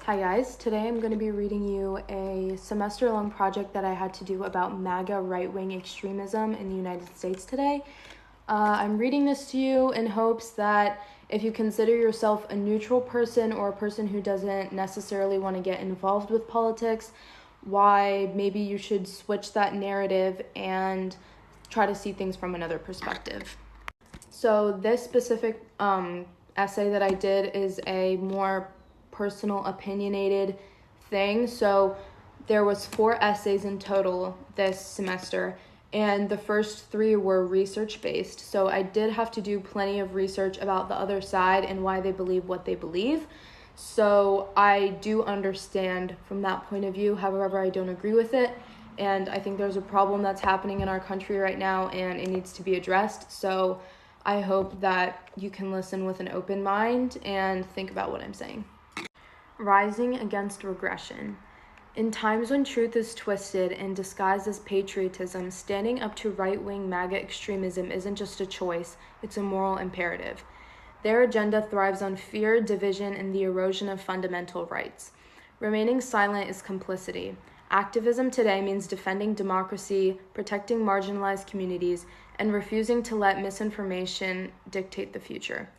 Hi guys, today I'm going to be reading you a semester-long project that I had to do about MAGA right-wing extremism in the United States today. I'm reading this to you in hopes that if you consider yourself a neutral person or a person who doesn't necessarily want to get involved with politics, why maybe you should switch that narrative and try to see things from another perspective. So this specific essay that I did is a more personal opinionated thing. So there was 4 essays in total this semester, and the first 3 were research based. So I did have to do plenty of research about the other side and why they believe what they believe. So I do understand from that point of view. However, I don't agree with it, and I think there's a problem that's happening in our country right now and it needs to be addressed. So I hope that you can listen with an open mind and think about what I'm saying. Rising against regression. In times when truth is twisted and disguised as patriotism, standing up to right-wing MAGA extremism isn't just a choice, it's a moral imperative. Their agenda thrives on fear, division, and the erosion of fundamental rights. Remaining silent is complicity. Activism today means defending democracy, protecting marginalized communities, and refusing to let misinformation dictate the future.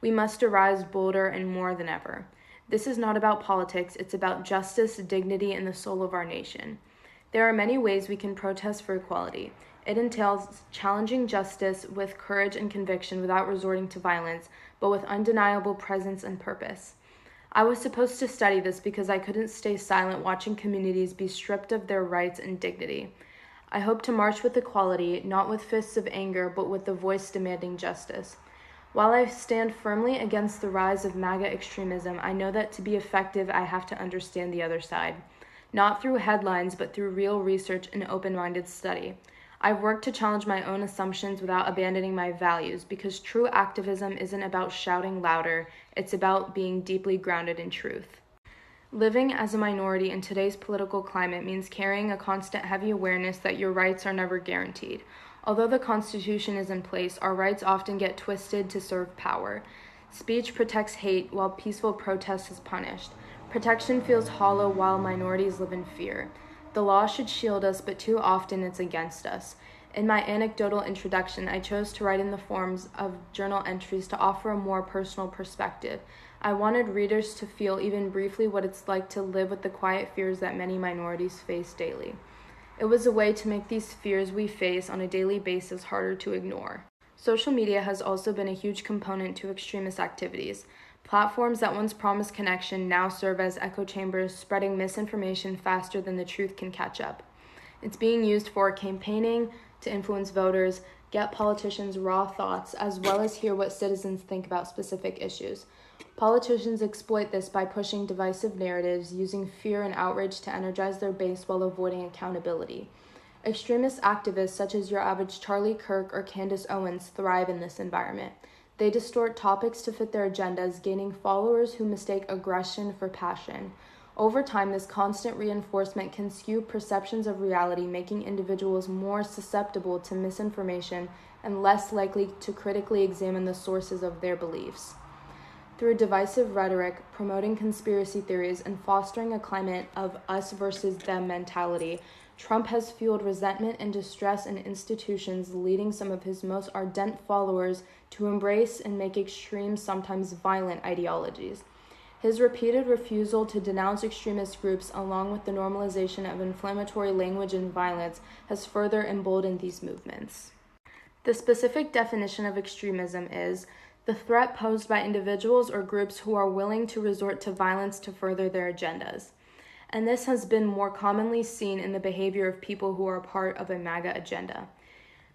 We must arise bolder and more than ever. This is not about politics, it's about justice, dignity, and the soul of our nation. There are many ways we can protest for equality. It entails challenging justice with courage and conviction without resorting to violence, but with undeniable presence and purpose. I was supposed to study this because I couldn't stay silent watching communities be stripped of their rights and dignity. I hope to march with equality, not with fists of anger, but with the voice demanding justice. While I stand firmly against the rise of MAGA extremism, I know that to be effective, I have to understand the other side. Not through headlines, but through real research and open-minded study. I've worked to challenge my own assumptions without abandoning my values, because true activism isn't about shouting louder, it's about being deeply grounded in truth. Living as a minority in today's political climate means carrying a constant heavy awareness that your rights are never guaranteed. Although the Constitution is in place, our rights often get twisted to serve power. Speech protects hate, while peaceful protest is punished. Protection feels hollow while minorities live in fear. The law should shield us, but too often it's against us. In my anecdotal introduction, I chose to write in the forms of journal entries to offer a more personal perspective. I wanted readers to feel even briefly what it's like to live with the quiet fears that many minorities face daily. It was a way to make these fears we face on a daily basis harder to ignore. Social media has also been a huge component to extremist activities. Platforms that once promised connection now serve as echo chambers, spreading misinformation faster than the truth can catch up. It's being used for campaigning, to influence voters, get politicians' raw thoughts, as well as hear what citizens think about specific issues. Politicians exploit this by pushing divisive narratives, using fear and outrage to energize their base while avoiding accountability. Extremist activists such as your average Charlie Kirk or Candace Owens thrive in this environment. They distort topics to fit their agendas, gaining followers who mistake aggression for passion. Over time, this constant reinforcement can skew perceptions of reality, making individuals more susceptible to misinformation and less likely to critically examine the sources of their beliefs. Through divisive rhetoric, promoting conspiracy theories, and fostering a climate of us versus them mentality, Trump has fueled resentment and distress in institutions, leading some of his most ardent followers to embrace and make extreme, sometimes violent ideologies. His repeated refusal to denounce extremist groups, along with the normalization of inflammatory language and violence, has further emboldened these movements. The specific definition of extremism is the threat posed by individuals or groups who are willing to resort to violence to further their agendas. And this has been more commonly seen in the behavior of people who are part of a MAGA agenda.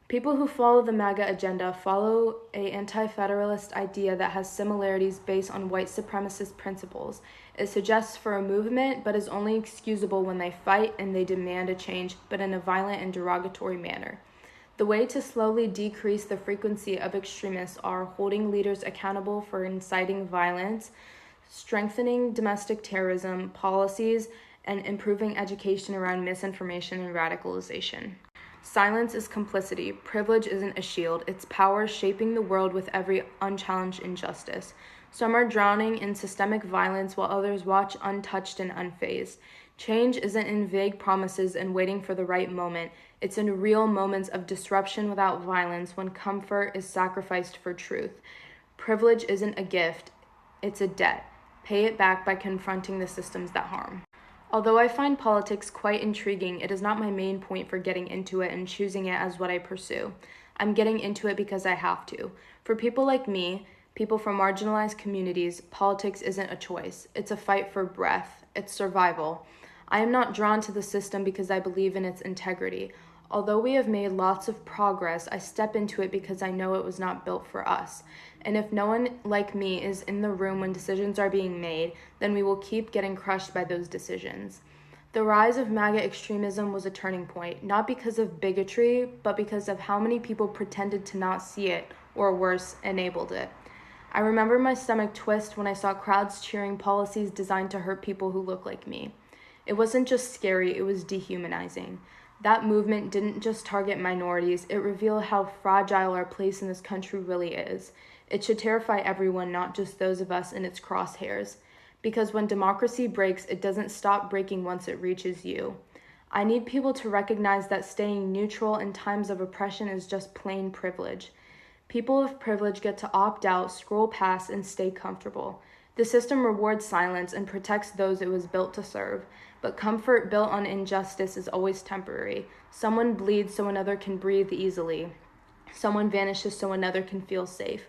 People who follow the MAGA agenda follow an anti-federalist idea that has similarities based on white supremacist principles. It suggests for a movement, but is only excusable when they fight and they demand a change, but in a violent and derogatory manner. The way to slowly decrease the frequency of extremists are holding leaders accountable for inciting violence, strengthening domestic terrorism policies, and improving education around misinformation and radicalization. Silence is complicity. Privilege isn't a shield. It's power shaping the world with every unchallenged injustice. Some are drowning in systemic violence while others watch untouched and unfazed. Change isn't in vague promises and waiting for the right moment. It's in real moments of disruption without violence when comfort is sacrificed for truth. Privilege isn't a gift, it's a debt. Pay it back by confronting the systems that harm. Although I find politics quite intriguing, it is not my main point for getting into it and choosing it as what I pursue. I'm getting into it because I have to. For people like me, people from marginalized communities, politics isn't a choice. It's a fight for breath. It's survival. I am not drawn to the system because I believe in its integrity. Although we have made lots of progress, I step into it because I know it was not built for us. And if no one like me is in the room when decisions are being made, then we will keep getting crushed by those decisions. The rise of MAGA extremism was a turning point, not because of bigotry, but because of how many people pretended to not see it, or worse, enabled it. I remember my stomach twist when I saw crowds cheering policies designed to hurt people who look like me. It wasn't just scary, it was dehumanizing. That movement didn't just target minorities, it revealed how fragile our place in this country really is. It should terrify everyone, not just those of us in its crosshairs. Because when democracy breaks, it doesn't stop breaking once it reaches you. I need people to recognize that staying neutral in times of oppression is just plain privilege. People of privilege get to opt out, scroll past, and stay comfortable. The system rewards silence and protects those it was built to serve. But comfort built on injustice is always temporary. Someone bleeds so another can breathe easily. Someone vanishes so another can feel safe.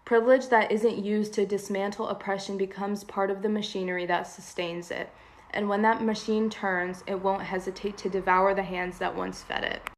Privilege that isn't used to dismantle oppression becomes part of the machinery that sustains it. And when that machine turns, it won't hesitate to devour the hands that once fed it.